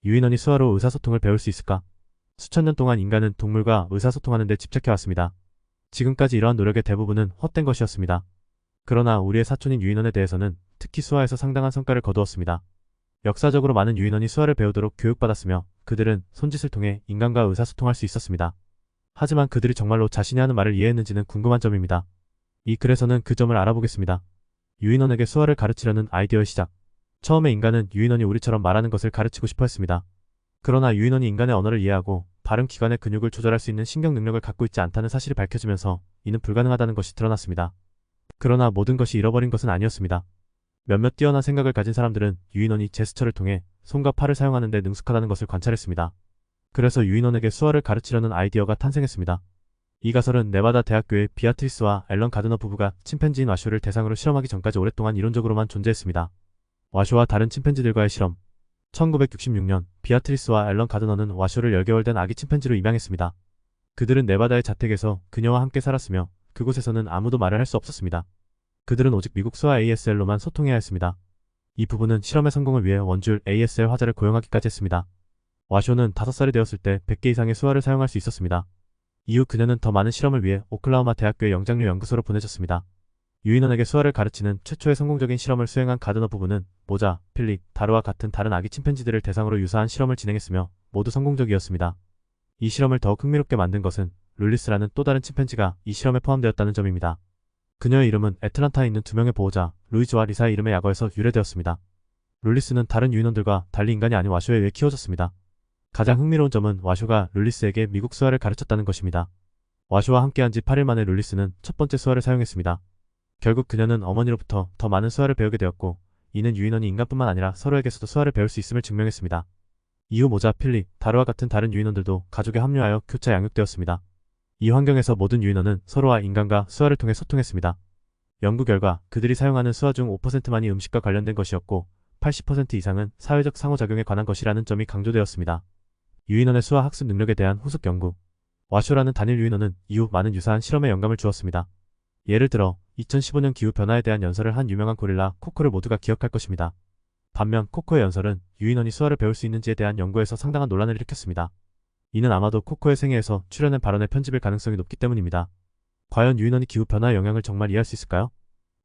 유인원이 수화로 의사소통을 배울 수 있을까? 수천 년 동안 인간은 동물과 의사소통하는 데 집착해왔습니다. 지금까지 이러한 노력의 대부분은 헛된 것이었습니다. 그러나 우리의 사촌인 유인원에 대해서는 특히 수화에서 상당한 성과를 거두었습니다. 역사적으로 많은 유인원이 수화를 배우도록 교육받았으며 그들은 손짓을 통해 인간과 의사소통할 수 있었습니다. 하지만 그들이 정말로 자신이 하는 말을 이해했는지는 궁금한 점입니다. 이 글에서는 그 점을 알아보겠습니다. 유인원에게 수화를 가르치려는 아이디어의 시작. 처음에 인간은 유인원이 우리처럼 말하는 것을 가르치고 싶어 했습니다. 그러나 유인원이 인간의 언어를 이해하고 발음 기관의 근육을 조절할 수 있는 신경 능력을 갖고 있지 않다는 사실이 밝혀지면서 이는 불가능하다는 것이 드러났습니다. 그러나 모든 것이 잃어버린 것은 아니었습니다. 몇몇 뛰어난 생각을 가진 사람들은 유인원이 제스처를 통해 손과 팔을 사용하는 데 능숙하다는 것을 관찰했습니다. 그래서 유인원에게 수화를 가르치려는 아이디어가 탄생했습니다. 이 가설은 네바다 대학교의 비아트리스와 앨런 가드너 부부가 침팬지인 와쇼를 대상으로 실험하기 전까지 오랫동안 이론적으로만 존재했습니다. 와쇼와 다른 침팬지들과의 실험. 1966년 비아트리스와 앨런 가드너는 와쇼를 10개월 된 아기 침팬지로 입양했습니다. 그들은 네바다의 자택에서 그녀와 함께 살았으며 그곳에서는 아무도 말을 할 수 없었습니다. 그들은 오직 미국 수화 ASL로만 소통해야 했습니다. 이 부부는 실험의 성공을 위해 원줄 ASL 화자를 고용하기까지 했습니다. 와쇼는 5살이 되었을 때 100개 이상의 수화를 사용할 수 있었습니다. 이후 그녀는 더 많은 실험을 위해 오클라호마 대학교의 영장류 연구소로 보내졌습니다. 유인원에게 수화를 가르치는 최초의 성공적인 실험을 수행한 가드너 부부는 모자, 필립, 다르와 같은 다른 아기 침팬지들을 대상으로 유사한 실험을 진행했으며 모두 성공적이었습니다. 이 실험을 더욱 흥미롭게 만든 것은 룰리스라는 또 다른 침팬지가 이 실험에 포함되었다는 점입니다. 그녀의 이름은 애틀란타에 있는 2명의 보호자 루이즈와 리사의 이름의 약어에서 유래되었습니다. 룰리스는 다른 유인원들과 달리 인간이 아닌 와쇼에 의해 키워졌습니다. 가장 흥미로운 점은 와쇼가 룰리스에게 미국 수화를 가르쳤다는 것입니다. 와쇼와 함께한 지 8일 만에 룰리스는 첫 번째 수화를 사용했습니다. 결국 그녀는 어머니로부터 더 많은 수화를 배우게 되었고 이는 유인원이 인간뿐만 아니라 서로에게서도 수화를 배울 수 있음을 증명했습니다. 이후 모자, 필립, 다르와 같은 다른 유인원들도 가족에 합류하여 교차 양육되었습니다. 이 환경에서 모든 유인원은 서로와 인간과 수화를 통해 소통했습니다. 연구 결과 그들이 사용하는 수화 중 5%만이 음식과 관련된 것이었고 80% 이상은 사회적 상호작용에 관한 것이라는 점이 강조되었습니다. 유인원의 수화 학습 능력에 대한 후속 연구. 와쇼라는 단일 유인원은 이후 많은 유사한 실험에 영감을 주었습니다. 예를 들어 2015년 기후변화에 대한 연설을 한 유명한 고릴라 코코를 모두가 기억할 것입니다. 반면 코코의 연설은 유인원이 수화를 배울 수 있는지에 대한 연구에서 상당한 논란을 일으켰습니다. 이는 아마도 코코의 생애에서 출연한 발언의 편집일 가능성이 높기 때문입니다. 과연 유인원이 기후변화의 영향을 정말 이해할 수 있을까요?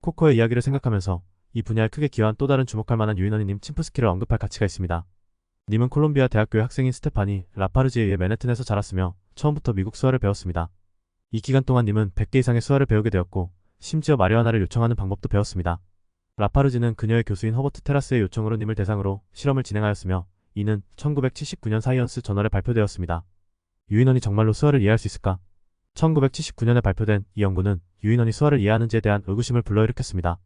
코코의 이야기를 생각하면서 이 분야에 크게 기여한 또 다른 주목할 만한 유인원인 님 침프스키를 언급할 가치가 있습니다. 님은 콜롬비아 대학교의 학생인 스테파니 라파르지에 의해 맨해튼에서 자랐으며 처음부터 미국 수화를 배웠습니다. 이 기간 동안 님은 100개 이상의 수화를 배우게 되었고 심지어 마리화나를 요청하는 방법도 배웠습니다. 라파르지는 그녀의 교수인 허버트 테라스의 요청으로 님을 대상으로 실험을 진행하였으며 이는 1979년 사이언스 저널에 발표되었습니다. 유인원이 정말로 수화를 이해할 수 있을까? 1979년에 발표된 이 연구는 유인원이 수화를 이해하는지에 대한 의구심을 불러일으켰습니다.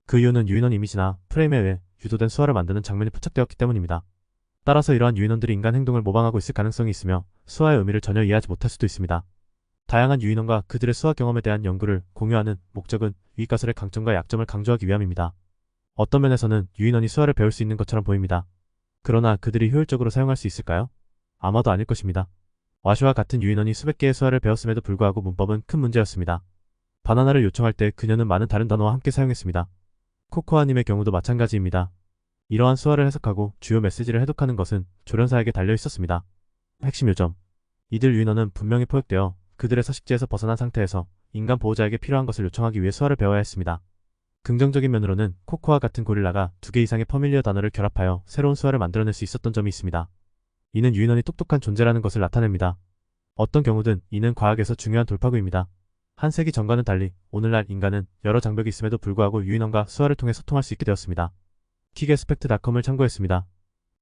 그 이유는 유인원 이미지나 프레임에 의해 유도된 수화를 만드는 장면이 포착되었기 때문입니다. 따라서 이러한 유인원들이 인간 행동을 모방하고 있을 가능성이 있으며 수화의 의미를 전혀 이해하지 못할 수도 있습니다. 다양한 유인원과 그들의 수화 경험에 대한 연구를 공유하는 목적은 위 가설의 강점과 약점을 강조하기 위함입니다. 어떤 면에서는 유인원이 수화를 배울 수 있는 것처럼 보입니다. 그러나 그들이 효율적으로 사용할 수 있을까요? 아마도 아닐 것입니다. 와쇼와 같은 유인원이 수백 개의 수화를 배웠음에도 불구하고 문법은 큰 문제였습니다. 바나나를 요청할 때 그녀는 많은 다른 단어와 함께 사용했습니다. 코코아님의 경우도 마찬가지입니다. 이러한 수화를 해석하고 주요 메시지를 해독하는 것은 조련사에게 달려 있었습니다. 핵심 요점. 이들 유인원은 분명히 포획되어 그들의 서식지에서 벗어난 상태에서 인간 보호자에게 필요한 것을 요청하기 위해 수화를 배워야 했습니다. 긍정적인 면으로는 코코와 같은 고릴라가 2개 이상의 퍼밀리어 단어를 결합하여 새로운 수화를 만들어낼 수 있었던 점이 있습니다. 이는 유인원이 똑똑한 존재라는 것을 나타냅니다. 어떤 경우든 이는 과학에서 중요한 돌파구입니다. 한 세기 전과는 달리 오늘날 인간은 여러 장벽이 있음에도 불구하고 유인원과 수화를 통해 소통할 수 있게 되었습니다. 킥에스펙트.com을 참고했습니다.